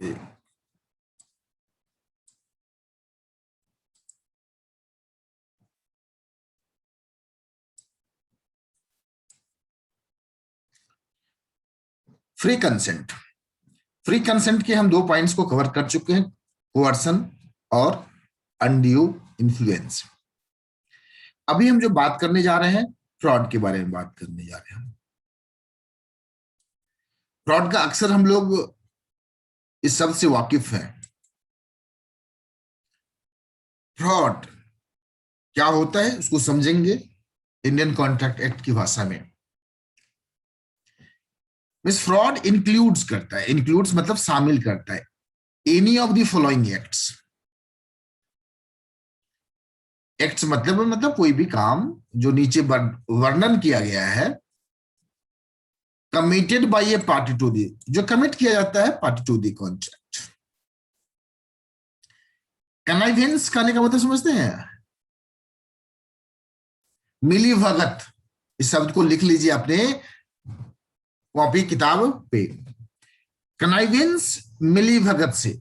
Free consent. Free consent के हम 2 points को कवर कर चुके हैं, कोअर्सन और अनड्यू इन्फ्लुएंस। अभी हम जो बात करने जा रहे हैं, फ्रॉड के बारे में बात करने जा रहे हैं। फ्रॉड का अक्सर हम लोग इस शब्द से वाकिफ हैं। फ्रॉड क्या होता है उसको समझेंगे इंडियन कॉन्ट्रैक्ट एक्ट की भाषा में। मिस फ्रॉड इंक्लूड्स करता है, इंक्लूड्स मतलब शामिल करता है, any of the following acts. Acts मतलब कोई भी काम जो नीचे वर्णन किया गया है, committed by a party to the, जो कमिट किया जाता है party to the contract. Connivance कहने का मतलब समझते हैं? मिली भगत, इस शब्द को लिख लीजिए अपने कॉपी किताब पे। कनाइवेंस मिली भगत से।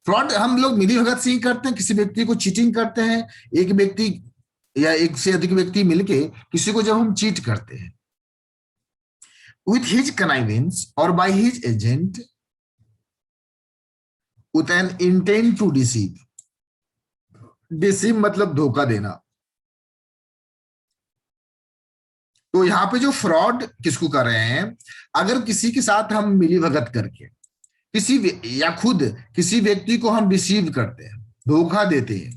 फ्रॉड हम लोग मिली भगत से ही करते हैं, किसी व्यक्ति को चीटिंग करते हैं। एक व्यक्ति या एक से अधिक व्यक्ति मिलके किसी को जब हम चीट करते हैं, with his connivance or by his agent with an intent to deceive। Deceive मतलब धोखा देना। तो यहां पे जो फ्रॉड किसको कर रहे हैं, अगर किसी के साथ हम मिलीभगत करके किसी या खुद किसी व्यक्ति को हम डिसीव करते हैं, धोखा देते हैं,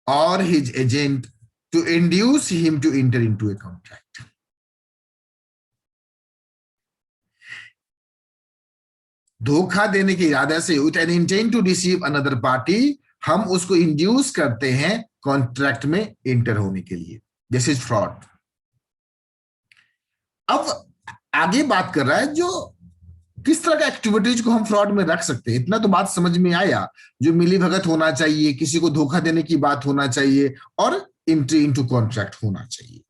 और his agent to induce him to enter into a contract. धोखा देने के इरादे से, with an intent to deceive another party, हम उसको इंड्यूस करते हैं कॉन्ट्रैक्ट में एंटर होने के लिए। This is fraud. अब आगे बात कर रहा है जो किस तरह का एक्टिविटीज को हम फ्रॉड में रख सकते हैं। इतना तो बात समझ में आया, जो मिली भगत होना चाहिए, किसी को धोखा देने की बात होना चाहिए, और एंट्री इनटू कॉन्ट्रैक्ट होना चाहिए।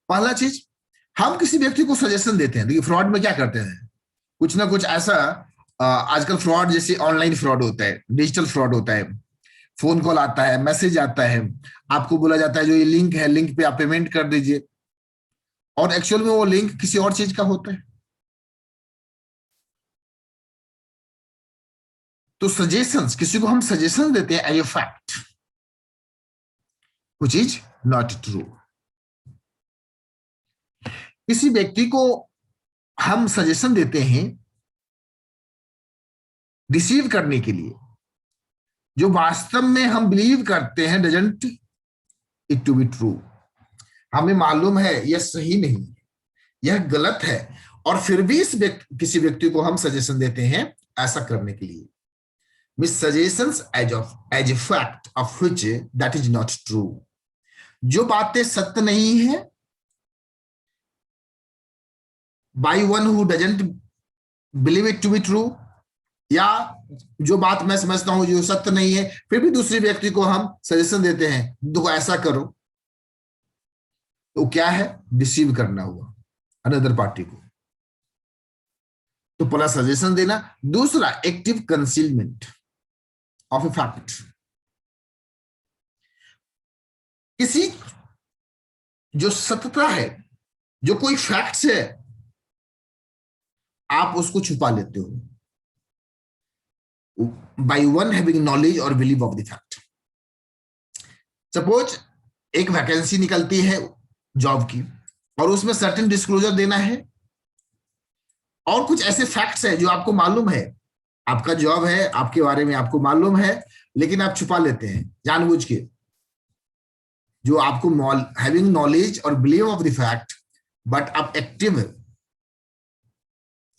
पहला चीज, हम किसी व्यक्ति को सजेशन देते हैं। देखिए फ्रॉड में क्या करते हैं, कुछ ना कुछ ऐसा, आजकल फ्रॉड जैसे ऑनलाइन फ्रॉड होता है, डिजिटल फ्रॉड होता है, फोन कॉल आता है, मैसेज आता है, आपको बोला जाता है जो ये लिंक है, लिंक पे आप पेमेंट कर दीजिए, और एक्चुअल में वो लिंक किसी और चीज का होता है। तो सजेशंस, किसी को हम सजेशन देते हैं as a fact, which is not true. किसी व्यक्ति को हम सजेशन देते हैं रिसीव करने के लिए, जो वास्तव में हम बिलीव करते हैं doesn't it to be true. हमें मालूम है यह सही नहीं, यह गलत है, और फिर भी किसी व्यक्ति को हम सजेशन देते हैं ऐसा करने के लिए। Mis suggestions as a fact of which that is not true. जो बातें सत्य नहीं है, by one who doesn't believe it to be true, या जो बात मैं समझता हूं जो सत्य नहीं है, फिर भी दूसरे व्यक्ति को हम सजेशन देते हैं देखो ऐसा करो, तो क्या है, डिसीव करना हुआ अनदर पार्टी को। तो पहला सजेशन देना, दूसरा active concealment of a fact. किसी जो सत्यता है, जो कोई फैक्ट्स है, आप उसको छुपा लेते हो बाय वन हैविंग नॉलेज और believe of the fact. Suppose एक वैकेंसी निकलती है जॉब की, और उसमें सर्टेन डिस्क्लोजर देना है, और कुछ ऐसे फैक्ट्स है जो आपको मालूम है, आपका जॉब है, आपके बारे में आपको मालूम है, लेकिन आप छुपा लेते हैं जानबूझ के। जो आपको हैविंग नॉलेज और believe of the fact, but आप एक्टिव,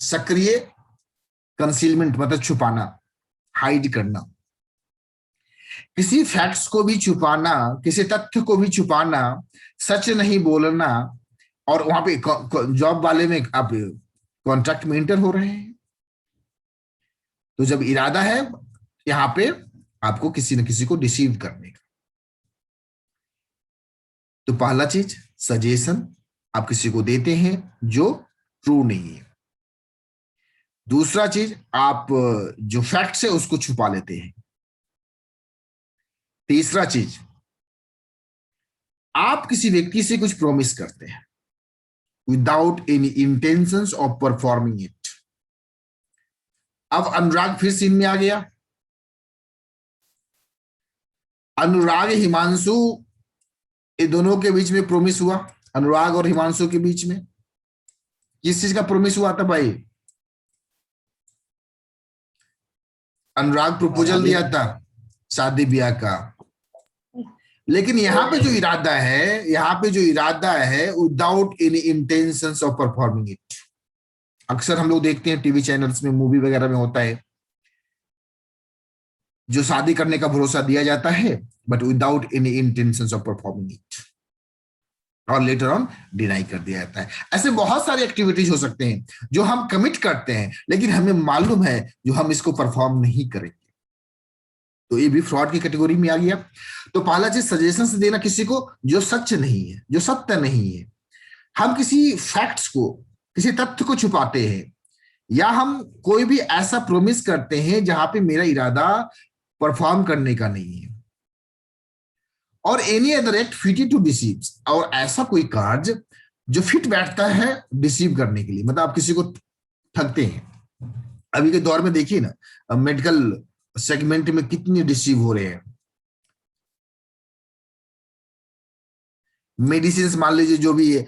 सक्रिय कंसीलमेंट मतलब छुपाना, हाइड करना। किसी फैक्ट्स को भी छुपाना, किसी तथ्य को भी छुपाना, सच नहीं बोलना, और वहां पे जॉब वाले में आप कॉन्ट्रैक्ट में एंटर हो रहे हैं। तो जब इरादा है यहां पे आपको किसी न किसी को डिसीव करने का, तो पहला चीज, सजेशन आप किसी को देते हैं जो ट्रू नहीं है। दूसरा चीज, आप जो फैक्ट्स है उसको छुपा लेते हैं। तीसरा चीज, आप किसी व्यक्ति से कुछ प्रॉमिस करते हैं without any intentions of performing it. अब अनुराग फिर सीन में आ गया। अनुराग हिमांशु, ये दोनों के बीच में प्रॉमिस हुआ, अनुराग और हिमांशु के बीच में किस चीज का प्रॉमिस हुआ था भाई? अनुराग प्रपोजल दिया था शादी ब्याह का। लेकिन यहाँ पे जो इरादा है, यहाँ पे जो इरादा है without any intentions of performing it. अक्सर हम लोग देखते हैं टीवी चैनल्स में, मूवी वगैरह में होता है, जो शादी करने का भरोसा दिया जाता है but without any intentions of performing it, और लेटर ऑन डिनाई कर दिया जाता है। ऐसे बहुत सारी एक्टिविटीज हो सकते हैं जो हम कमिट करते हैं लेकिन हमें मालूम है जो हम इसको परफॉर्म नहीं करेंगे, तो ये भी फ्रॉड की कैटेगरी में आ गया। तो पहला चीज, सजेशंस देना किसी को जो सच नहीं है, जो सत्य नहीं है। हम किसी फैक्ट्स को, किसी तथ्य को छुपाते हैं, या हम कोई भी ऐसा प्रोमिस करते हैं जहां पे मेरा इरादा परफॉर्म करने का नहीं है। और any other act fitted to deceive, और ऐसा कोई कार्य जो फिट बैठता है डिसीव करने के लिए, मतलब आप किसी को ठगते हैं। अभी के दौर में देखिए ना, मेडिकल सेगमेंट में कितने डिसीव हो रहे हैं। मेडिसिन मान लीजिए, जो भी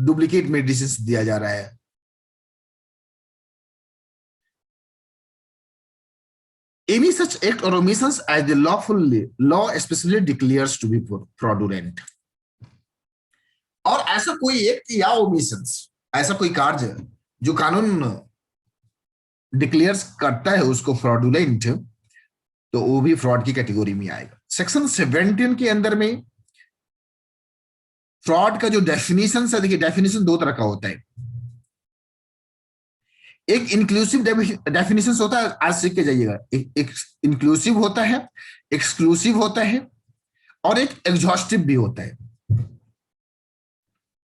डुप्लीकेट मेडिसिन दिया जा रहा है। Any such act or omissions as the law especially declares to be fraudulent। और ऐसा कोई एक्ट या ओमिशंस, ऐसा कोई कार्य जो कानून डिक्लेयर्स करता है उसको फ्रॉडुलेंट, तो वो भी फ्रॉड की कैटेगरी में आएगा। सेक्शन 17 के अंदर में फ्रॉड का जो डेफिनेशन है, देखिए डेफिनेशन दो तरह का होता है। एक इंक्लूसिव डेफिनेशन होता है, आज सीख के जाइएगा। एक इंक्लूसिव होता है, एक्सक्लूसिव होता है, और एक एग्जॉस्टिव भी होता है।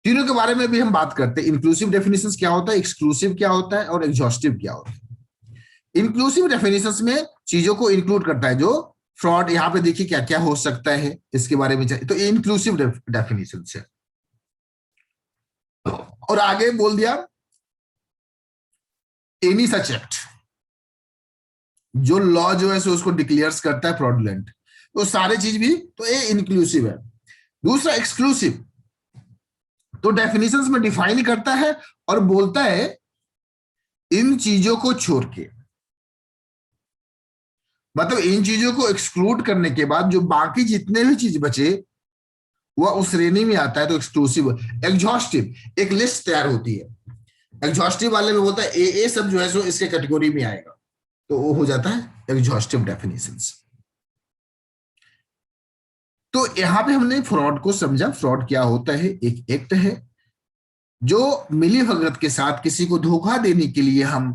तीनों के बारे में भी हम बात करते हैं। इंक्लूसिव डेफिनेशन क्या होता है, एक्सक्लूसिव क्या होता है, और एग्जॉस्टिव क्या होता है। इंक्लूसिव डेफिनेशन में चीजों को इंक्लूड करता है जो फ्रॉड, यहाँ पे देखिए क्या क्या हो सकता है इसके बारे में, तो इंक्लूसिव डेफिनेशन है। और आगे बोल दिया एनी सच एक्ट, जो लॉ जो है उसको डिक्लेयर्स करता है फ्रॉडुलेंट, तो सारे चीज भी, तो ये इंक्लूसिव है। दूसरा एक्सक्लूसिव, तो डेफिनेशंस में डिफाइन करता है और बोलता है इन चीजों को छोड़ के, मतलब इन चीजों को एक्सक्लूड करने के बाद जो बाकी जितने भी चीज बचे वह उस श्रेणी में आता है, तो एक्सक्लूसिव। एग्जॉस्टिव, एक लिस्ट तैयार होती है, एग्जॉस्टिव वाले में बोलता है ए सब जो है सो इसके कैटेगरी में आएगा, तो वो हो जाता है एग्जॉस्टिव डेफिनेशंस। तो यहां पे हमने फ्रॉड को समझा। फ्रॉड क्या होता है? एक एक्ट है जो मिली भगत के साथ किसी को धोखा देने के लिए हम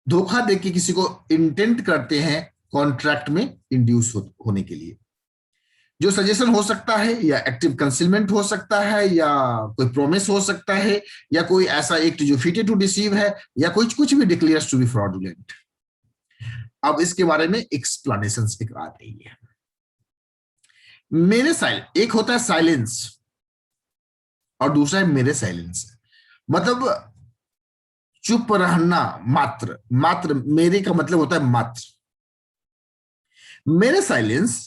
धोखा देके किसी को इंटेंट करते हैं कॉन्ट्रैक्ट में इंड्यूस होने के लिए। जो सजेशन हो सकता है, या एक्टिव कंसीलमेंट हो सकता है, या कोई प्रॉमिस हो सकता है, या कोई ऐसा एक्ट जो फिटेड टू डिसीव है, या कुछ भी डिक्लेयर्स टू बी फ्रॉडुलेंट। अब इसके बारे में एक्सप्लेनेशन एक आ रही है। मेरे साइलेंस, एक होता है साइलेंस और दूसरा है मेरे साइलेंस। मतलब चुप रहना, मात्र, मात्र मेरे का मतलब होता है मात्र। मेरे silence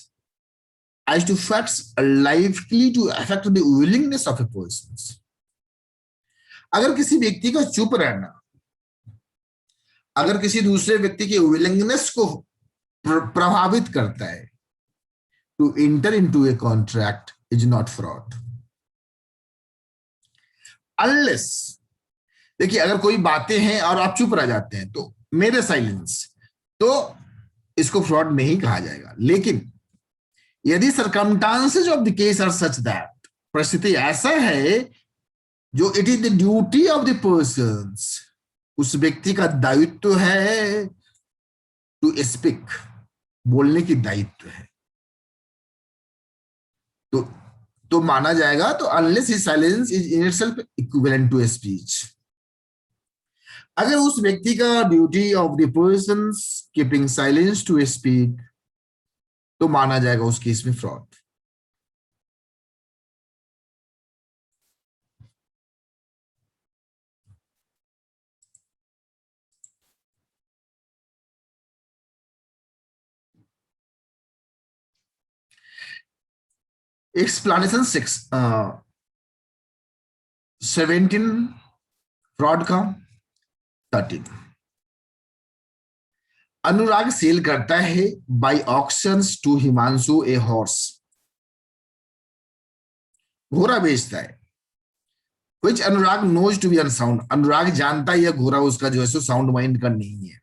as to facts likely to affect the willingness of a person। अगर किसी व्यक्ति का चुप रहना, अगर किसी दूसरे व्यक्ति के विलिंगनेस को प्रभावित करता है, to enter into a contract is not fraud unless, देखिए अगर कोई बातें हैं और आप चुप रह जाते हैं तो मेरे साइलेंस, तो इसको फ्रॉड नहीं कहा जाएगा। लेकिन यदि circumstances of the case are such that, परिस्थिति ऐसा है जो it is the duty of the person, उस व्यक्ति का दायित्व है टू स्पीक, बोलने की दायित्व है, तो तो माना जाएगा, तो unless his silence is in itself equivalent to speech. अगर उस व्यक्ति का duty of the person keeping silence to speak, तो माना जाएगा उस केस में फ्रॉड। एक्सप्लेनेशन 17 फ्रॉड का। 13 अनुराग सेल करता है by auctions to Himanshu a horse, घोड़ा बेचता है। Which Anurag knows to be unsound, Anurag जानता है यह घोड़ा उसका जो है सो साउंड माइंड का नहीं है,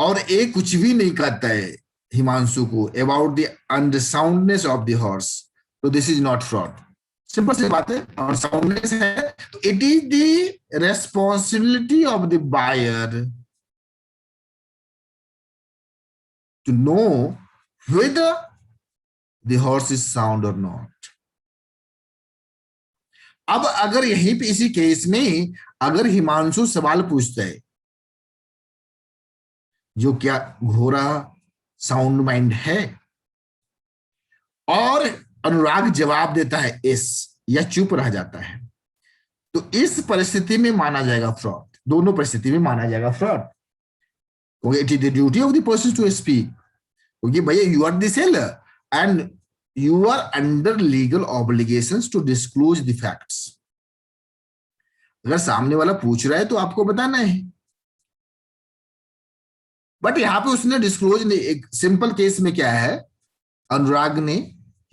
और ए कुछ भी नहीं कहता है हिमांशु को about the unsoundness of the horse, तो this is not fraud. Simple सी बात है, और साउंडनेस है तो it is the responsibility of the buyer to know whether the horse is sound or not. अब अगर यहीं पे इसी केस में अगर हिमांशु सवाल पूछता है जो क्या घोड़ा साउंड माइंड है, और अनुराग जवाब देता है यस या चुप रह जाता है, तो इस परिस्थिति में माना जाएगा फ्रॉड। दोनों परिस्थिति में माना जाएगा फ्रॉड, क्योंकि it is the duty of the person to speak, क्योंकि भैया you are the seller and you are under legal obligations to disclose the facts. अगर सामने वाला पूछ रहा है तो आपको बताना है, बट यहां पे उसने डिस्क्लोज नहीं। एक सिंपल केस में क्या है, अनुराग ने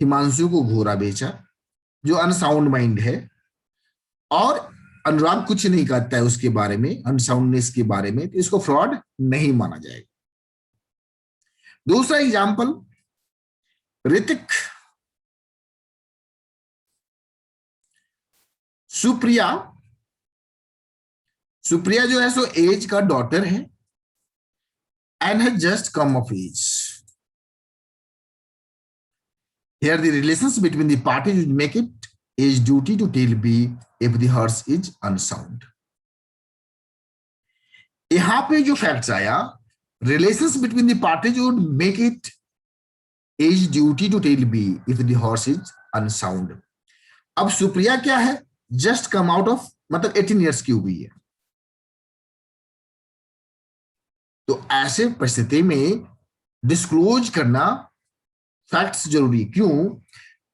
हिमांशु को घोड़ा बेचा जो अनसाउंड माइंड है, और अनुराग कुछ नहीं कहता है उसके बारे में, अनसाउंडनेस के बारे में, तो इसको फ्रॉड नहीं माना जाएगा। दूसरा एग्जाम्पल, ऋतिक सुप्रिया, सुप्रिया जो है सो एज का डॉटर है and has just come of age. Here the relations between the parties make it A's duty to tell B if the horse is unsound. यहां पे जो फैक्ट्स आया, relations between the parties would make it age duty to tell B if the horse is unsound. अब सुप्रिया क्या है, just come out of, मतलब 18 years की हुई है, तो ऐसे परिस्थिति में डिस्क्लोज करना फैक्ट्स जरूरी। क्यों?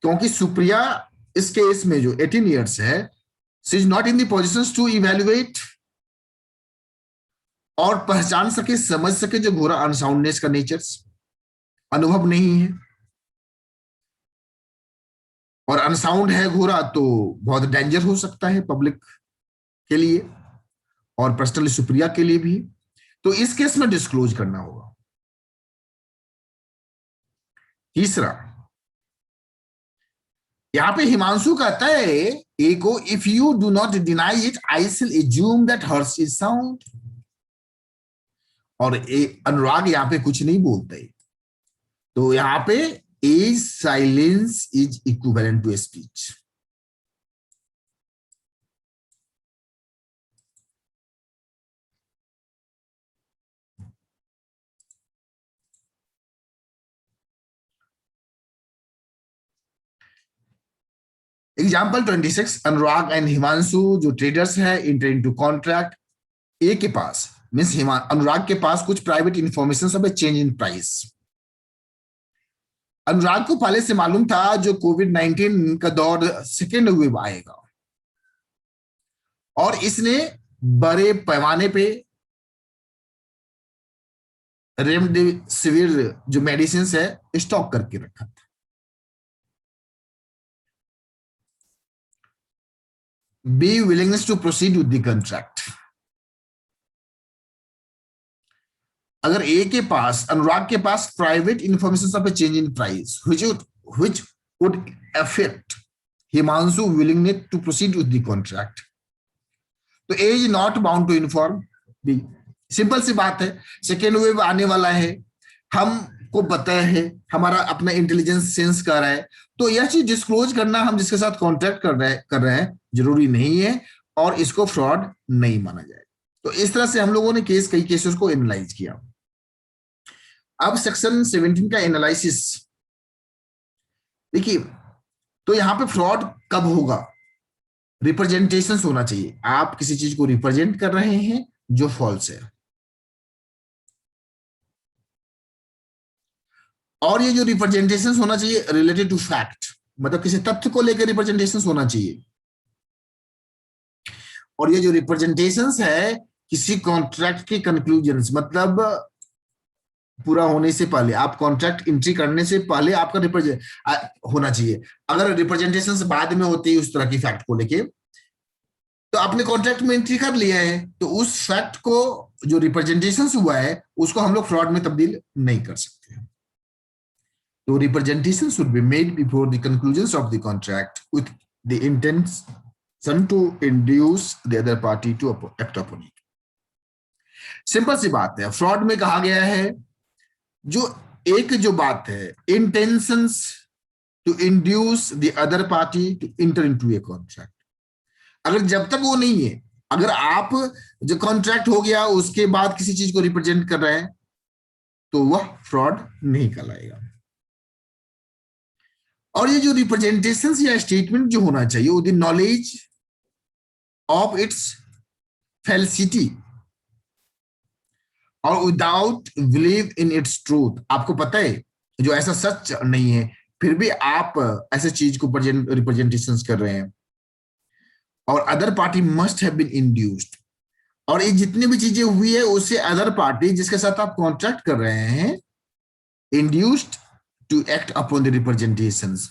क्योंकि सुप्रिया इस केस में जो 18 ईयर्स है, she is not in the position to evaluate और पहचान सके, समझ सके जो घोड़ा अनसाउंडनेस का नेचर, अनुभव नहीं है, और अनसाउंड है घोड़ा तो बहुत डेंजर हो सकता है पब्लिक के लिए और पर्सनली सुप्रिया के लिए भी, तो इस केस में डिस्क्लोज करना होगा। तीसरा, यहां पे हिमांशु कहता है ए को, if you do not deny it I will assume that horse is sound, और अनुराग यहां पे कुछ नहीं बोलते, तो यहां पे as silence is equivalent to speech. Example 26, Anurag and Himanshu जो ट्रेडर्स है इंटर इनटू कॉन्ट्रैक्ट। ए के पास मीन्स अनुराग के पास कुछ प्राइवेट इंफॉर्मेशन सब चेंज इन प्राइस। अनुराग को पहले से मालूम था जो कोविड-19 का दौर सेकेंड वेव आएगा, और इसने बड़े पैमाने पे रेमडेसिविर जो मेडिसिन है स्टॉक करके रखा था। B willingness to proceed with the contract. अगर ए के पास, अनुराग के पास private information of change in price which would affect Himanshu willingness to proceed with the contract, तो A is not bound to inform B. Simple सी बात है, second wave आने वाला है, हम को पता है, हमारा अपना इंटेलिजेंस सेंस कर रहा है, तो यह चीज डिस्क्लोज करना हम जिसके साथ कॉन्ट्रैक्ट कर रहे हैं जरूरी नहीं है और इसको फ्रॉड नहीं माना जाए। तो इस तरह से हम लोगों ने कई केसेस को एनालाइज किया। अब सेक्शन 17 का एनालिसिस देखिए, तो यहां पे फ्रॉड कब होगा? रिप्रेजेंटेशन होना चाहिए, आप किसी चीज को रिप्रेजेंट कर रहे हैं जो फॉल्स है, और ये जो रिप्रेजेंटेशन होना चाहिए रिलेटेड टू फैक्ट, मतलब किसी तथ्य को लेकर रिप्रेजेंटेशन होना चाहिए। और ये जो रिप्रेजेंटेशन है किसी कॉन्ट्रैक्ट के कंक्लूजन, मतलब पूरा होने से पहले, आप कॉन्ट्रैक्ट एंट्री करने से पहले आपका रिप्रेजेंट होना चाहिए। अगर रिप्रेजेंटेशन बाद में होती है उस तरह की फैक्ट को लेके, तो आपने कॉन्ट्रैक्ट में एंट्री कर लिया है, तो उस फैक्ट को जो रिप्रेजेंटेशन हुआ है उसको हम लोग फ्रॉड में तब्दील नहीं कर सकते। तो representation should be made before the conclusion of the contract with the intention to induce the other party to act upon it. Simple सी बात है, फ्रॉड में कहा गया है जो बात है, intentions to induce the other party to enter into a contract, अगर जब तक वो नहीं है, अगर आप जो कॉन्ट्रैक्ट हो गया उसके बाद किसी चीज को रिप्रेजेंट कर रहे हैं तो वह फ्रॉड नहीं कहलाएगा। और ये जो रिप्रेजेंटेशन या स्टेटमेंट जो होना चाहिए विद नॉलेज ऑफ इट्स फैल्सिटी और without believe in its truth, आपको पता है जो ऐसा सच नहीं है फिर भी आप ऐसे चीज को रिप्रेजेंटेशन कर रहे हैं, और other party must have been induced, और ये जितनी भी चीजें हुई है उससे अदर पार्टी जिसके साथ आप कॉन्ट्रैक्ट कर रहे हैं induced to act upon the representations,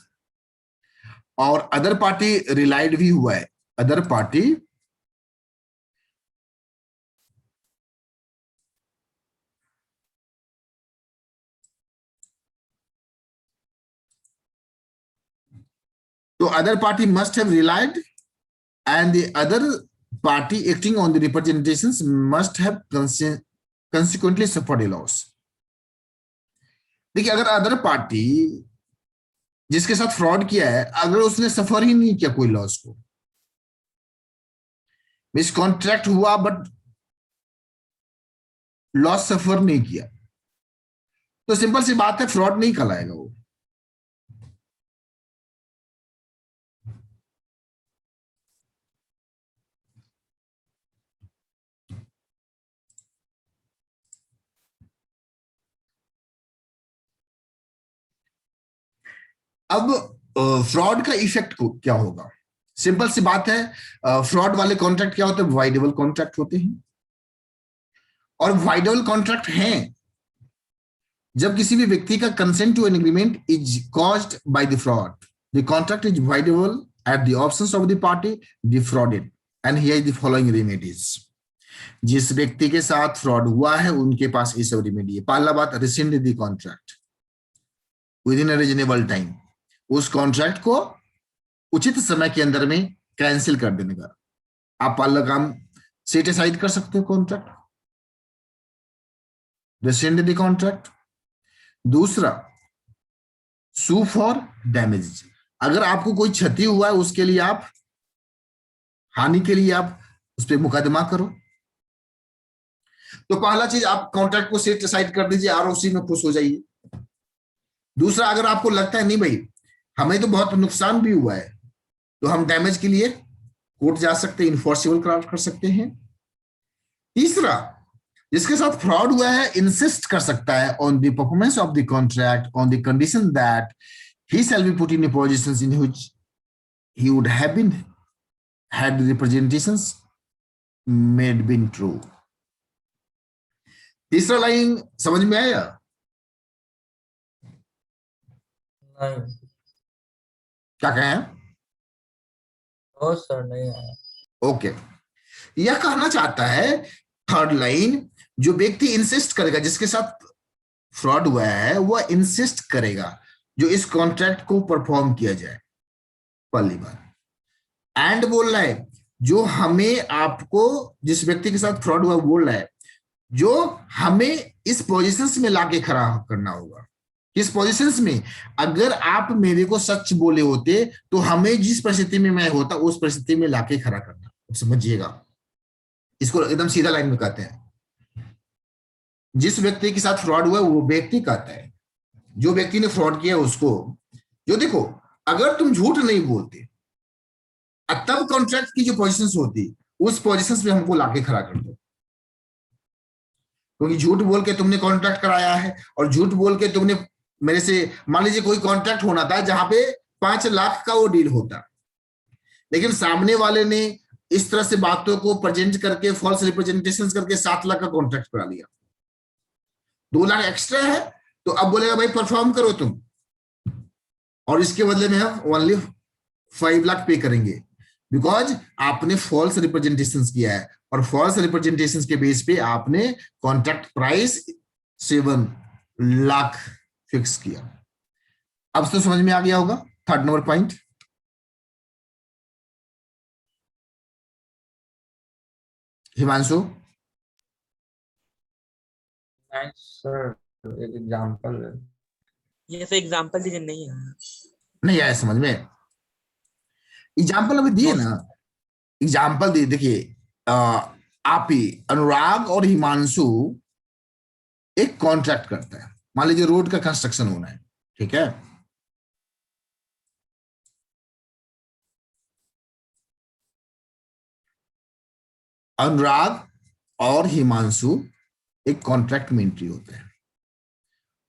और अदर पार्टी रिलाइड भी हुआ है, अदर पार्टी तो other party must have relied and the other party acting on the representations must have consequently suffered a loss। देखिए, अगर अदर पार्टी जिसके साथ fraud किया है अगर उसने सफर ही नहीं किया कोई लॉस को, मिस कॉन्ट्रैक्ट हुआ बट लॉस सफर नहीं किया, तो सिंपल सी बात है फ्रॉड नहीं कहलाएगा वो। अब फ्रॉड का इफेक्ट क्या होगा? सिंपल सी बात है, फ्रॉड वाले कॉन्ट्रैक्ट क्या होते हैं? वाइडेबल कॉन्ट्रैक्ट होते हैं, और वाइडेबल कॉन्ट्रैक्ट हैं जब किसी भी व्यक्ति का consent to an agreement is caused by the fraud, the contract is voidable at the options of the party defrauded and here is the following remedies. जिस व्यक्ति के साथ फ्रॉड हुआ है उनके पास ये सब रेमेडी है। पहला बात, resend the contract with in a reasonable time, उस कॉन्ट्रैक्ट को उचित समय के अंदर में कैंसिल कर देने का। आप पहला काम सेट असाइड कर सकते हो कॉन्ट्रैक्ट, रिसेंड द कॉन्ट्रैक्ट। दूसरा, सू फॉर डैमेज, अगर आपको कोई क्षति हुआ है उसके लिए आप हानि के लिए आप उस पर मुकदमा करो। तो पहला चीज, आप कॉन्ट्रैक्ट को सेट असाइड कर दीजिए और उसी में खुश हो जाइए। दूसरा, अगर आपको लगता है नहीं भाई हमें तो बहुत नुकसान भी हुआ है, तो हम डैमेज के लिए कोर्ट जा सकते हैं, इन्फोर्सेबल करार कर सकते हैं। तीसरा, जिसके साथ फ्रॉड हुआ है इंसिस्ट कर सकता है on the performance of the contract on the condition that he shall be put in positions in which he would have been had the representations made been true। तीसरा लाइन समझ में आया? नहीं। क्या कहें? ओ सर नहीं आया। ओके, यह कहना चाहता है थर्ड लाइन, जो व्यक्ति इंसिस्ट करेगा, जिसके साथ फ्रॉड हुआ है वह इंसिस्ट करेगा जो इस कॉन्ट्रैक्ट को परफॉर्म किया जाए। पहली बार एंड बोल रहा है, जो हमें आपको जिस व्यक्ति के साथ फ्रॉड हुआ बोल रहा है जो हमें इस पोजीशंस में लाके खड़ा करना होगा। किस पोजीशंस में? अगर आप मेरे को सच बोले होते तो हमें जिस परिस्थिति में मैं होता उस परिस्थिति में लाके खड़ा करना। समझिएगा, इसको एकदम सीधा लाइन में कहते हैं, जिस व्यक्ति के साथ फ्रॉड हुआ वो व्यक्ति कहता है, जो व्यक्ति ने फ्रॉड किया उसको। जो देखो, अगर तुम झूठ नहीं बोलते तब कॉन्ट्रैक्ट की जो पोजीशंस होती उस पोजीशंस में हमको लाके खड़ा कर दो, क्योंकि झूठ बोल के तुमने कॉन्ट्रैक्ट कराया है, और झूठ बोल के तुमने मेरे से, मान लीजिए कोई कॉन्ट्रैक्ट होना था जहां पे 5 लाख का वो डील होता, लेकिन सामने वाले ने इस तरह से बातों को प्रेजेंट करके फॉल्स रिप्रेजेंटेशन करके 7 लाख का कॉन्ट्रैक्ट करा लिया, 2 लाख एक्स्ट्रा है, तो अब बोलेगा भाई परफॉर्म करो तुम, और इसके बदले में हम ओनली 5 लाख पे करेंगे, बिकॉज आपने फॉल्स रिप्रेजेंटेशन किया है, और फॉल्स रिप्रेजेंटेशन के बेस पे आपने कॉन्ट्रैक्ट प्राइस 7 लाख फिक्स किया। अब तो समझ में आ गया होगा। Third number point, Himanshu. नहीं सर, एक एग्जांपल है। ये तो एग्जांपल दीजिए, नहीं है। नहीं आया समझ में? एग्जाम्पल अभी दिए No, ना, एग्जाम्पल दिए। देखिए, आप ही अनुराग और हिमांशु एक कॉन्ट्रैक्ट करता है, मान लीजिए रोड का कंस्ट्रक्शन होना है, ठीक है। अनुराग और हिमांशु एक कॉन्ट्रैक्ट में एंट्री होते हैं,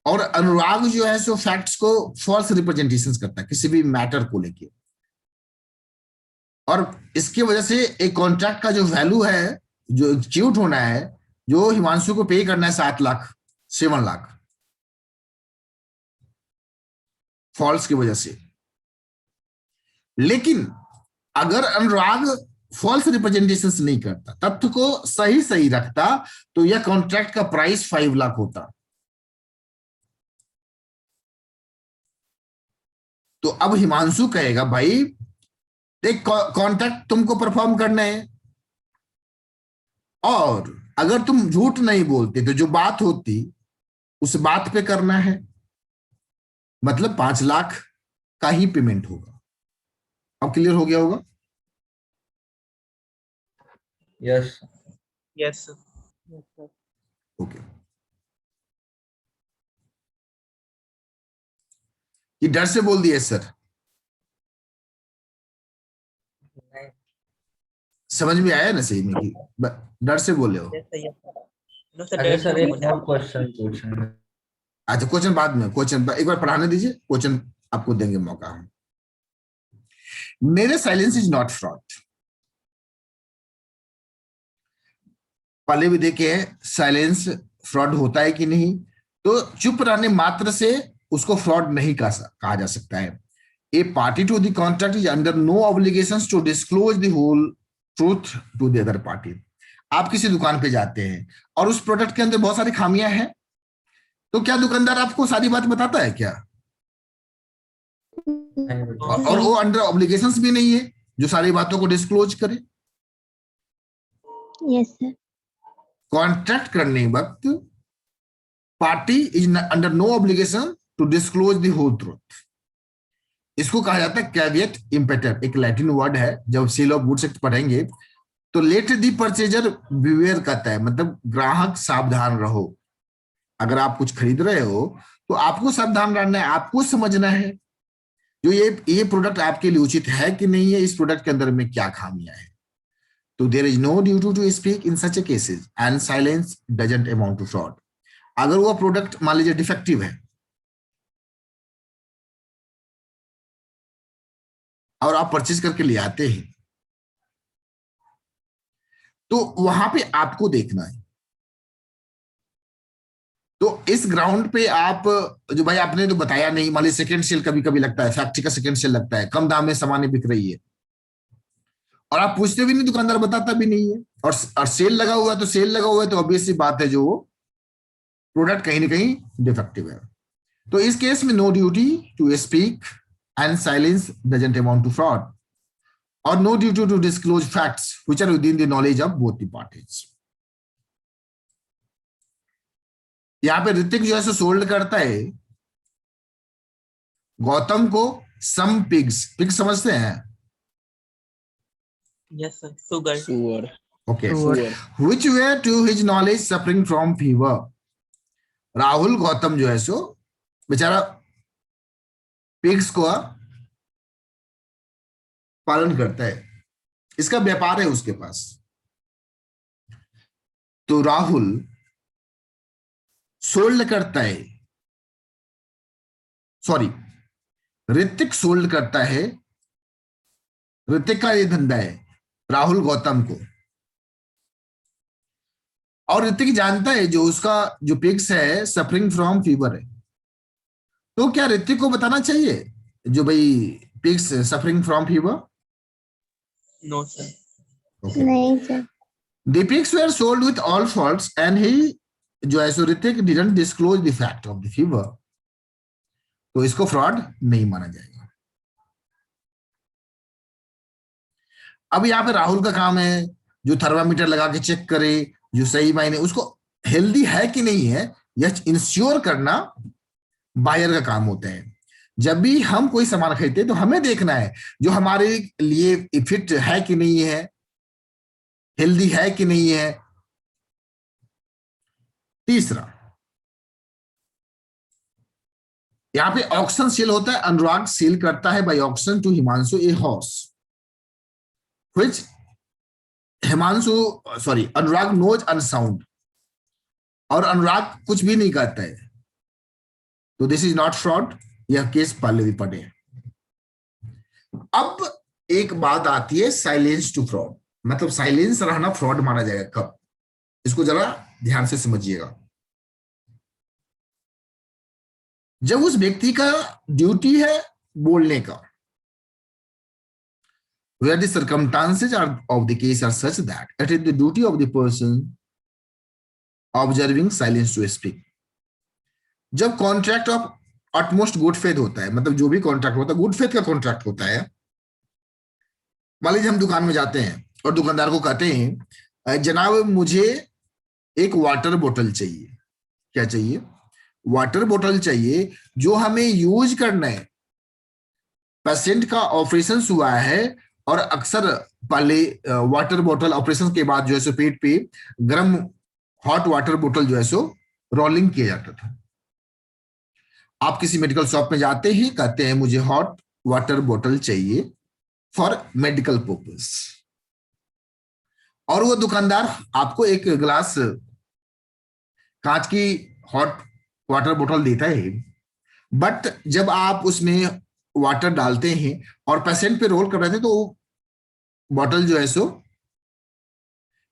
और अनुराग जो है सो फैक्ट्स को फॉल्स रिप्रेजेंटेशन करता है किसी भी मैटर को लेके, और इसकी वजह से एक कॉन्ट्रैक्ट का जो वैल्यू है, जो एग्जीक्यूट होना है, जो हिमांशु को पे करना है 7 लाख, 7 लाख फॉल्स की वजह से। लेकिन अगर अनुराग फॉल्स रिप्रेजेंटेशन नहीं करता, तथ्य को सही सही रखता, तो यह कॉन्ट्रैक्ट का प्राइस 5 लाख होता। तो अब हिमांशु कहेगा भाई एक कॉन्ट्रैक्ट तुमको परफॉर्म करना है, और अगर तुम झूठ नहीं बोलते तो जो बात होती उस बात पे करना है, मतलब 5 लाख का ही पेमेंट होगा। अब क्लियर हो गया होगा? Yes yes okay. ये डर से बोल दिया सर? नहीं समझ में आया ना सही में कि डर से बोले हो? सही है। नो सर, अरे डेढ़ सर, सौ एक बोले। और क्वेश्चन पूछना है। अच्छा, क्वेश्चन बाद में, क्वेश्चन एक बार पढ़ाने दीजिए, क्वेश्चन आपको देंगे मौका हम। मेरे साइलेंस इज नॉट फ्रॉड, पहले भी देखे साइलेंस फ्रॉड होता है कि नहीं, तो चुप रहने मात्र से उसको फ्रॉड नहीं कहा जा सकता है। A party to the contract is under no obligations to disclose the whole truth to the other party. आप किसी दुकान पे जाते हैं और उस प्रोडक्ट के अंदर बहुत सारी खामियां हैं, तो क्या दुकानदार आपको सारी बात बताता है क्या? नहीं बेटा। और वो अंडर ऑब्लिगेशंस भी नहीं है जो सारी बातों को डिस्क्लोज करे। Yes sir. कॉन्ट्रैक्ट करने वक्त party is under no obligation to disclose the whole truth. इसको कहा जाता है कैविएट इम्पेटर, एक लैटिन वर्ड है। जब सेल ऑफ गुड्स एक्ट पढ़ेंगे तो लेट दी परचेजर बिवेयर कहता है, मतलब ग्राहक सावधान रहो। अगर आप कुछ खरीद रहे हो तो आपको सावधान रहना है, आपको समझना है जो ये प्रोडक्ट आपके लिए उचित है कि नहीं है, इस प्रोडक्ट के अंदर में क्या खामियां है। तो there is no duty to speak in such a cases and silence doesn't amount to fraud. अगर वो प्रोडक्ट मान लीजिए डिफेक्टिव है और आप परचेज करके ले आते हैं, तो वहां पे आपको देखना है। तो इस ग्राउंड पे आप, जो भाई आपने तो बताया नहीं, मान लीजिए सेकेंड सेल कभी कभी लगता है, फैक्ट्री का सेकेंड सेल लगता है, कम दाम में सामान बिक रही है और आप पूछते भी नहीं, दुकानदार बताता भी नहीं है, और सेल लगा हुआ है, तो सेल लगा हुआ है तो ऑब्वियस सी बात है जो प्रोडक्ट कहीं ना कहीं डिफेक्टिव है। तो इस केस में no duty to speak and silence doesn't amount to fraud, और no duty to disclose facts which are within the knowledge of both the parties. यहाँ पे ऋतिक जो है सो सोल्ड करता है गौतम को सम पिग्स, पिग्स समझते हैं? Yes, sir. Sugar. Sugar. Okay, Sugar. which were to his knowledge suffering from fever. Rahul Gautam जो है सो बेचारा पिग्स को पालन करता है, इसका व्यापार है उसके पास। तो राहुल सोल्ड करता है, सॉरी ऋतिक सोल्ड करता है, ऋतिक का ये धंधा है राहुल गौतम को, और ऋतिक जानता है जो उसका जो पिग्स है सफरिंग फ्रॉम फीवर है, तो क्या ऋतिक को बताना चाहिए जो भाई pigs suffering from fever? No, sir. नहीं sir. The pigs were sold with all faults and he जो है सो Hrithik didn't disclose the fact of the fever, तो इसको फ्रॉड नहीं माना जाएगा। अब यहाँ पे राहुल का काम है जो थर्मामीटर लगा के चेक करे, जो सही मायने उसको हेल्दी है कि नहीं है यह इंश्योर करना बायर का काम होता है। जब भी हम कोई सामान खरीदते हैं तो हमें देखना है जो हमारे लिए फिट है कि नहीं है, हेल्दी है कि नहीं है। तीसरा, यहां पे ऑक्शन सेल होता है, अनुराग सेल करता है by auction to Himanshu a horse which Anurag knows unsound, और अनुराग कुछ भी नहीं करता है, तो दिस इज नॉट फ्रॉड। यह केस पहले भी पढ़े। अब एक बात आती है साइलेंस टू फ्रॉड, मतलब साइलेंस रहना फ्रॉड माना जाएगा कब, इसको जरा ध्यान से समझिएगा। जब उस व्यक्ति का ड्यूटी है बोलने का, where the circumstances of the case are such that it is the duty of the person observing silence to speak। जब contract of utmost good faith होता है, मतलब जो भी कॉन्ट्रैक्ट होता है गुड फेथ का कॉन्ट्रैक्ट होता है। मान लीजिए हम दुकान में जाते हैं और दुकानदार को कहते हैं जनाब मुझे एक वाटर बोतल चाहिए। क्या चाहिए? वाटर बोतल चाहिए जो हमें यूज करना है। पेशेंट का ऑपरेशन हुआ है और अक्सर पहले वाटर बोतल ऑपरेशन के बाद जो है सो पेट पे गर्म हॉट वाटर बोतल जो है सो रोलिंग किया जाता था। आप किसी मेडिकल शॉप में जाते हैं, कहते हैं मुझे हॉट वाटर बोतल चाहिए फॉर मेडिकल पर्पस, और वो दुकानदार आपको एक गिलास कांच की हॉट वाटर बोतल देता है, बट जब आप उसमें वाटर डालते हैं और पेशेंट पे रोल कर रहे थे तो बॉटल जो है सो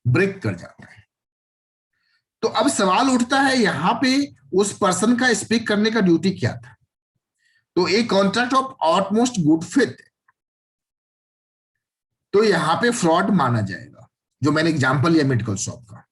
ब्रेक कर जाता है। तो अब सवाल उठता है यहां पे उस पर्सन का स्पीक करने का ड्यूटी क्या था? तो एक कॉन्ट्रैक्ट ऑफ ऑटमोस्ट गुड फेथ, तो यहां पे फ्रॉड माना जाएगा, जो मैंने एग्जांपल लिया मेडिकल शॉप का।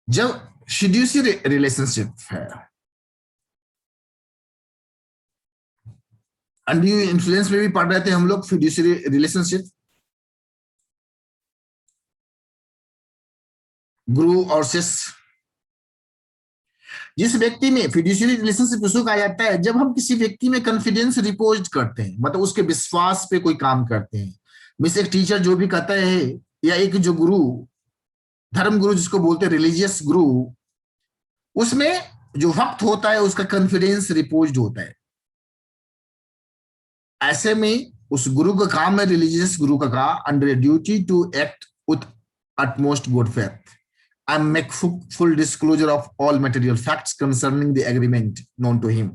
जब फिड्यूशियरी रिलेशनशिप है, अनड्यू इन्फ्लुएंस में भी पढ़ रहे थे हम लोग फिड्यूशियरी रिलेशनशिप, गुरु और शिष्य। जिस व्यक्ति में फिड्यूशियरी रिलेशनशिप उसको कहा जाता है जब हम किसी व्यक्ति में कॉन्फिडेंस रिपोज करते हैं, मतलब उसके विश्वास पे कोई काम करते हैं। मिस एक टीचर जो भी कहता है या एक जो गुरु, धर्म गुरु जिसको बोलते हैं रिलीजियस गुरु, उसमें जो वक्त होता है उसका कॉन्फिडेंस रिपोज्ड होता है। ऐसे में उस गुरु का काम है, रिलीजियस गुरु का काम, under duty to act with utmost good faith and make full disclosure of all material facts concerning the agreement known to him।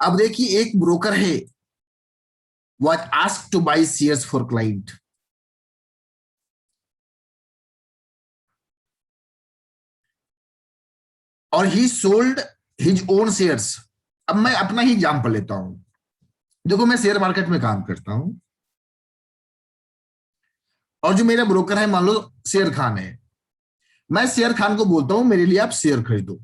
अब देखिए एक ब्रोकर है, was asked to buy shares for client, और he sold his own shares। अब मैं अपना ही example लेता हूं। देखो मैं शेयर मार्केट में काम करता हूं और जो मेरा ब्रोकर है मान लो शेर खान है, मैं शेर खान को बोलता हूं मेरे लिए आप शेयर खरीदो,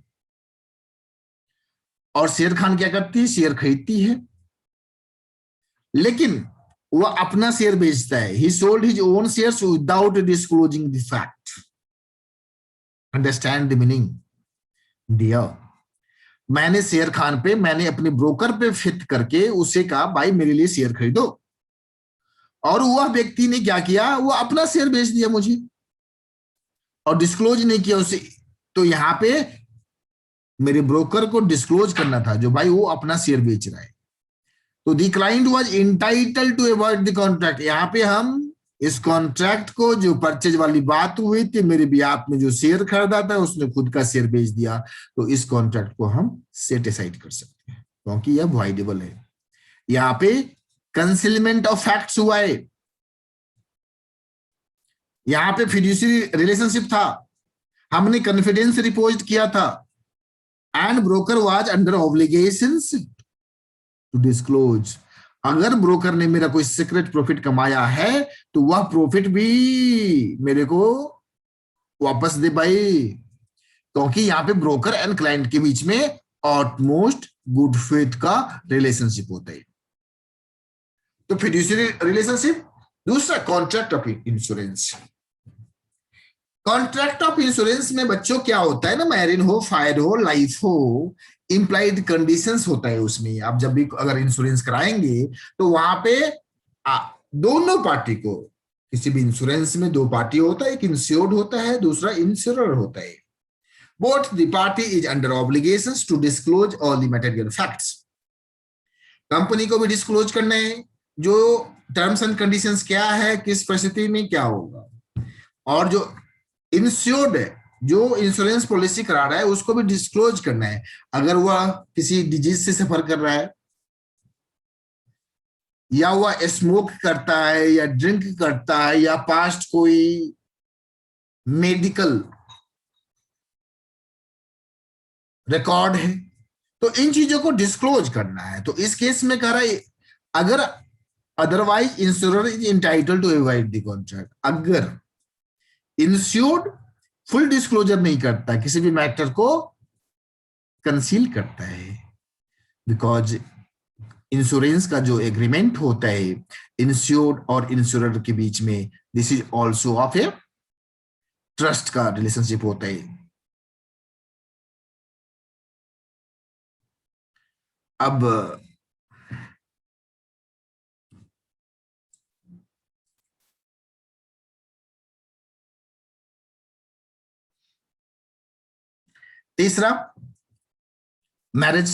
और शेर खान क्या करती है? शेयर खरीदती है लेकिन वह अपना शेयर बेचता है। He sold his own shares without disclosing the fact. Understand the meaning dear. मैंने शेयर खान पे, मैंने अपने ब्रोकर पे फिट करके उसे कहा भाई मेरे लिए शेयर खरीदो, और वह व्यक्ति ने क्या किया, वो अपना शेयर बेच दिया मुझे और डिस्क्लोज नहीं किया उसे। तो यहां पे मेरे ब्रोकर को डिस्क्लोज करना था जो भाई वो अपना शेयर बेच रहा है। तो the client was entitled to avoid the contract. यहां पे हम इस कॉन्ट्रैक्ट को, जो परचेज वाली बात हुई थी, मेरे बिहाफ में जो शेयर खरीदा था उसने खुद का शेयर बेच दिया, तो इस कॉन्ट्रैक्ट को हम सेट असाइड कर सकते हैं क्योंकि यह वॉइडेबल है। यहां पे कंसीलमेंट ऑफ फैक्ट्स हुआ है, यहां पे फिड्यूशियरी रिलेशनशिप था, हमने कॉन्फिडेंस रिपोज किया था, and broker was under obligations to disclose. अगर ब्रोकर ने मेरा कोई सीक्रेट प्रॉफिट कमाया है तो वह प्रॉफिट भी मेरे को वापस दे भाई, क्योंकि यहां पे ब्रोकर एंड क्लाइंट के बीच में ऑटमोस्ट गुड फेथ का रिलेशनशिप होता है। तो फिड्यूशियरी रिलेशनशिप। दूसरा, contract of insurance. Contract of insurance में बच्चों क्या होता है ना, मैरिन हो, फायर हो, लाइफ हो, इंप्लाइड कंडीशंस होता है उसमें। आप जब भी अगर इंश्योरेंस कराएंगे तो वहां पे दोनों पार्टी को, किसी भी इंश्योरेंस में दो पार्टी होता है, एक इंश्योर्ड होता है, दूसरा इंश्योरर होता है। Both the party is under obligations to disclose all the material facts. Company को भी डिस्क्लोज करना है जो टर्म्स एंड कंडीशंस क्या है, किस परिस्थिति में क्या होगा, और जो इंश्योर्ड है, जो इंश्योरेंस पॉलिसी करा रहा है, उसको भी डिस्क्लोज करना है। अगर वह किसी डिजीज से सफर कर रहा है, या वह स्मोक करता है, या ड्रिंक करता है, या पास्ट कोई मेडिकल रिकॉर्ड है, तो इन चीजों को डिस्क्लोज करना है। तो इस केस में कह रहा है अगर otherwise insurer is entitled to avoid the contract. अगर इंश्योर्ड फुल डिस्क्लोजर नहीं करता, किसी भी मैटर को कंसील करता है, बिकॉज इंश्योरेंस का जो एग्रीमेंट होता है इंश्योर्ड और इंश्योरर के बीच में, this is also of a trust का रिलेशनशिप होता है। अब तीसरा, मैरिज।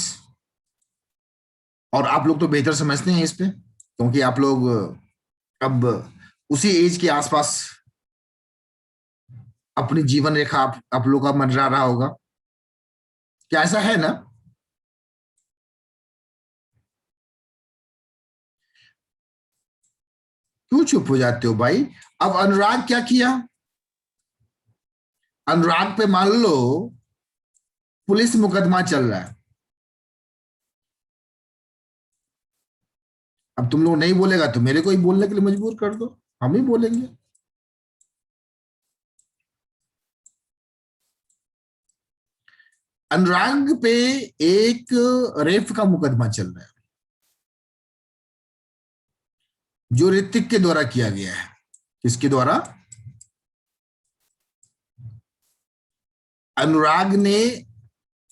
और आप लोग तो बेहतर समझते हैं इस पे, क्योंकि आप लोग अब उसी एज के आसपास अपनी जीवन रेखा आप लोग का मंडरा रहा होगा। क्या ऐसा है ना? क्यों चुप हो जाते हो भाई? अब अनुराग क्या किया? अनुराग पे मान लो पुलिस मुकदमा चल रहा है। अब तुम लोग नहीं बोलेगा तो मेरे को ही बोलने के लिए मजबूर कर दो, हम ही बोलेंगे। अनुराग पे एक रेप का मुकदमा चल रहा है जो ऋतिक के द्वारा किया गया है। किसके द्वारा? अनुराग ने,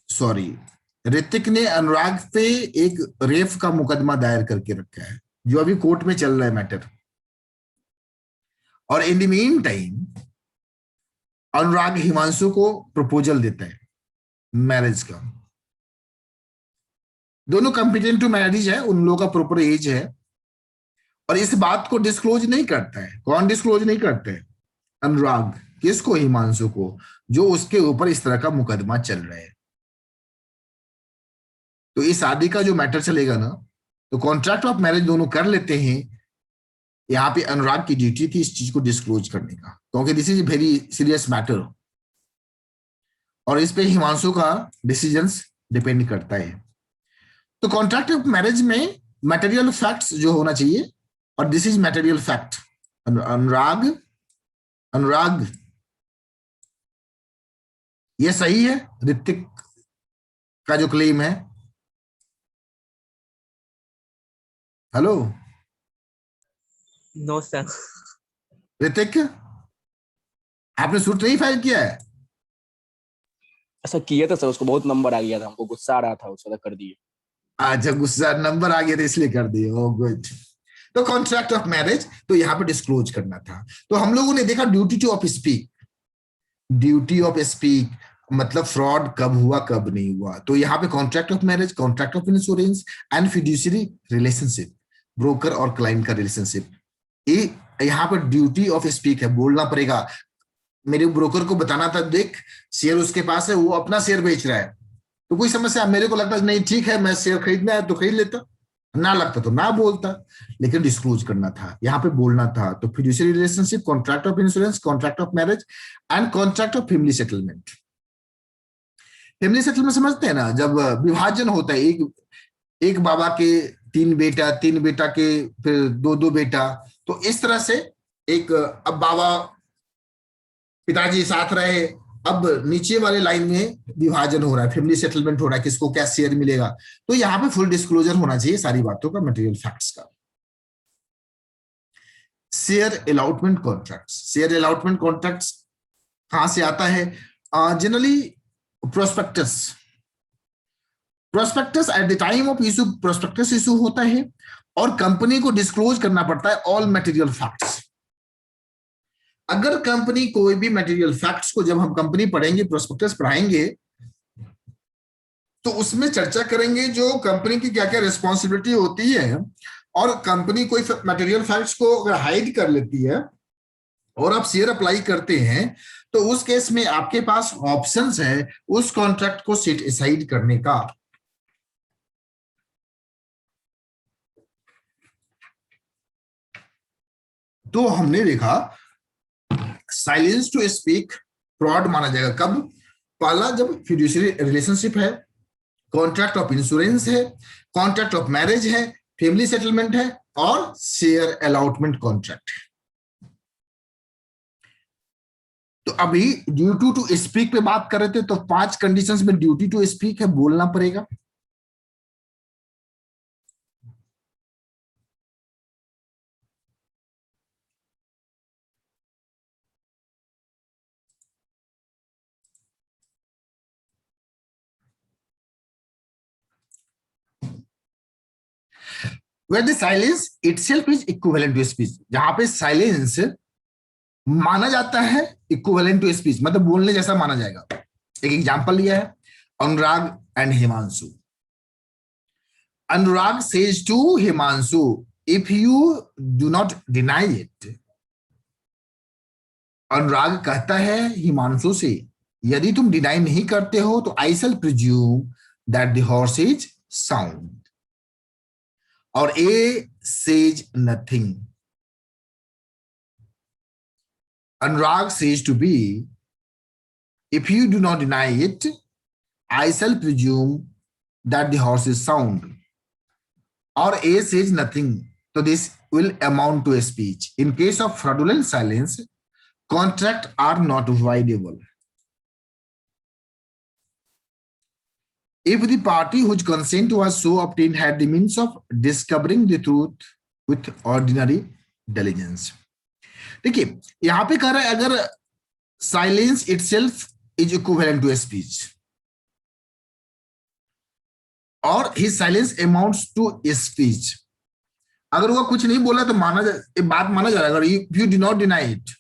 सॉरी, ऋतिक ने अनुराग पे एक रेप का मुकदमा दायर करके रखा है जो अभी कोर्ट में चल रहा है मैटर। और इन द मीन टाइम अनुराग हिमांशु को प्रपोजल देता है मैरिज का। दोनों कॉम्पिटेंट टू मैरिज है, उन लोगों का प्रॉपर एज है, और इस बात को डिस्क्लोज नहीं करता है। कौन डिस्क्लोज नहीं करते? अनुराग। किसको? हिमांशु को, जो उसके ऊपर इस तरह का मुकदमा चल रहा है। तो इस शादी का जो मैटर चलेगा ना, तो कॉन्ट्रैक्ट ऑफ मैरिज दोनों कर लेते हैं। यहाँ पे अनुराग की ड्यूटी थी इस चीज को डिस्क्लोज करने का, क्योंकि this is very serious matter, और इस पे हिमांशु का डिसीजंस डिपेंड करता है। तो कॉन्ट्रैक्ट ऑफ मैरिज में मटेरियल फैक्ट्स जो होना चाहिए, और दिस इज मटेरियल फैक्ट। अनुराग ये सही है ऋतिक का जो क्लेम है। Hello, No, sir. ऋतिक, आपने सूट नहीं फाइल किया है? ऐसा किया था सर, उसको बहुत नंबर आ गया था, हमको गुस्सा आ रहा था, उसको कर दिए। अच्छा, गुस्सा नंबर आ गया था इसलिए कर दिए। ओ गुड। तो कॉन्ट्रैक्ट ऑफ मैरिज तो यहाँ पे डिस्क्लोज करना था। तो हम लोगों ने देखा duty two of speak, duty of speak मतलब फ्रॉड कब हुआ कब नहीं हुआ। तो यहाँ पे contract of marriage, contract of insurance and fiduciary relationship, broker और क्लाइंट का रिलेशनशिप, ये यहाँ पर ड्यूटी ऑफ स्पीक है, बोलना पड़ेगा। मेरे ब्रोकर को बताना था, देख शेयर उसके पास है, वो अपना शेयर बेच रहा है, तो कोई समस्या, मेरे को लगता है नहीं ठीक है, मैं शेयर खरीदना है तो खरीद लेता, ना लगता तो ना बोलता, लेकिन डिस्क्लोज करना था, यहाँ पे बोलना था। तो fiduciary relationship, contract of insurance, contract of marriage and contract of family settlement. Family settlement समझते हैं ना, जब विभाजन होता है, एक बाबा के तीन बेटा के फिर दो बेटा, तो इस तरह से एक, अब बाबा पिताजी साथ रहे, अब नीचे वाले लाइन में विभाजन हो रहा है, फैमिली सेटलमेंट हो रहा है, किसको क्या शेयर मिलेगा। तो यहाँ पे फुल डिस्क्लोजर होना चाहिए सारी बातों का, मटेरियल फैक्ट्स का। Share allotment contracts, share allotment contracts कहां से आता है? Generally prospectus, prospectus at the time of issue, prospectus issue होता है और कंपनी को डिस्क्लोज करना पड़ता है ऑल मटेरियल फैक्ट्स। अगर कंपनी कोई भी मटेरियल फैक्ट्स को, जब हम कंपनी पढ़ेंगे, प्रोस्पेक्टस पढ़ाएंगे, तो उसमें चर्चा करेंगे जो कंपनी की क्या क्या रिस्पॉन्सिबिलिटी होती है, और कंपनी कोई मटेरियल फैक्ट्स को अगर हाइड कर लेती है और आप शेयर अप्लाई करते हैं, तो उस केस में आपके पास ऑप्शंस है उस कॉन्ट्रैक्ट को सेट असाइड करने का। तो हमने देखा साइलेंस टू स्पीक फ्रॉड माना जाएगा कब? पहला, जब फिड्यूशियरी रिलेशनशिप है, कॉन्ट्रैक्ट ऑफ इंश्योरेंस है, कॉन्ट्रैक्ट ऑफ मैरिज है, फैमिली सेटलमेंट है और शेयर अलॉटमेंट कॉन्ट्रैक्ट है। तो अभी ड्यूटी टू स्पीक पे बात कर रहे थे, तो 5 कंडीशंस में ड्यूटी टू स्पीक है, बोलना पड़ेगा। where the silence itself is equivalent to speech, जहां पे साइलेंस माना जाता है इक्विवेलेंट टू स्पीच, मतलब बोलने जैसा माना जाएगा। एक एग्जांपल लिया है, Anurag and Himanshu. Anurag says to Himanshu, if you do not deny it, Anurag कहता है हिमांशु से, यदि तुम डिनाई नहीं करते हो तो I shall presume that the horse is sound, और A says nothing. Anurag says to B, if you do not deny it, I shall presume that the horse is sound. Or A says nothing. So this will amount to a speech. In case of fraudulent silence, contracts are not voidable. If the party whose consent was so obtained had the means of discovering the truth with ordinary diligence. देखिए यहां पे कह रहा है, अगर silence itself is equivalent to speech और his silence amounts to speech, अगर वो कुछ नहीं बोला तो बात माना जा रहा है। If you do not deny it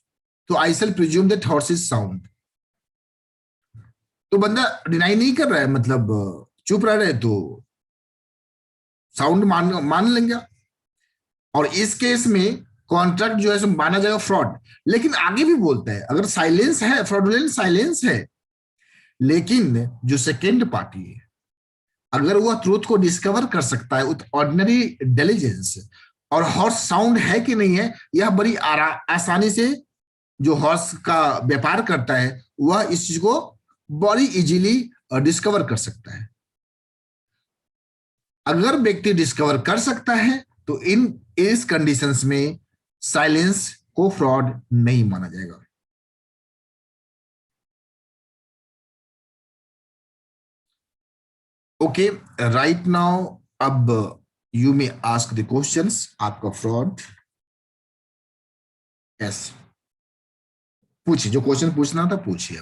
तो I shall presume that horse is sound, तो बंदा डिनाई नहीं कर रहा है, मतलब चुप रह रहे, तो साउंड मान लेंगे। और इस केस में कॉन्ट्रैक्ट जो है माना जाएगा फ्रॉड। लेकिन आगे भी बोलता है, अगर साइलेंस है, फ्रॉडुलेंट साइलेंस है, लेकिन जो सेकेंड पार्टी है अगर वह ट्रूथ को डिस्कवर कर सकता है विथ ऑर्डिनरी इंटेलिजेंस, और हॉर्स साउंड है कि नहीं है, यह बड़ी आसानी से जो हॉर्स का व्यापार करता है वह इस चीज को बड़ी इजीली डिस्कवर कर सकता है। अगर व्यक्ति डिस्कवर कर सकता है तो इस कंडीशंस में साइलेंस को फ्रॉड नहीं माना जाएगा। ओके, राइट नाउ अब you may ask the questions. आपका फ्रॉड यस, पूछिए जो क्वेश्चन पूछना था पूछिए।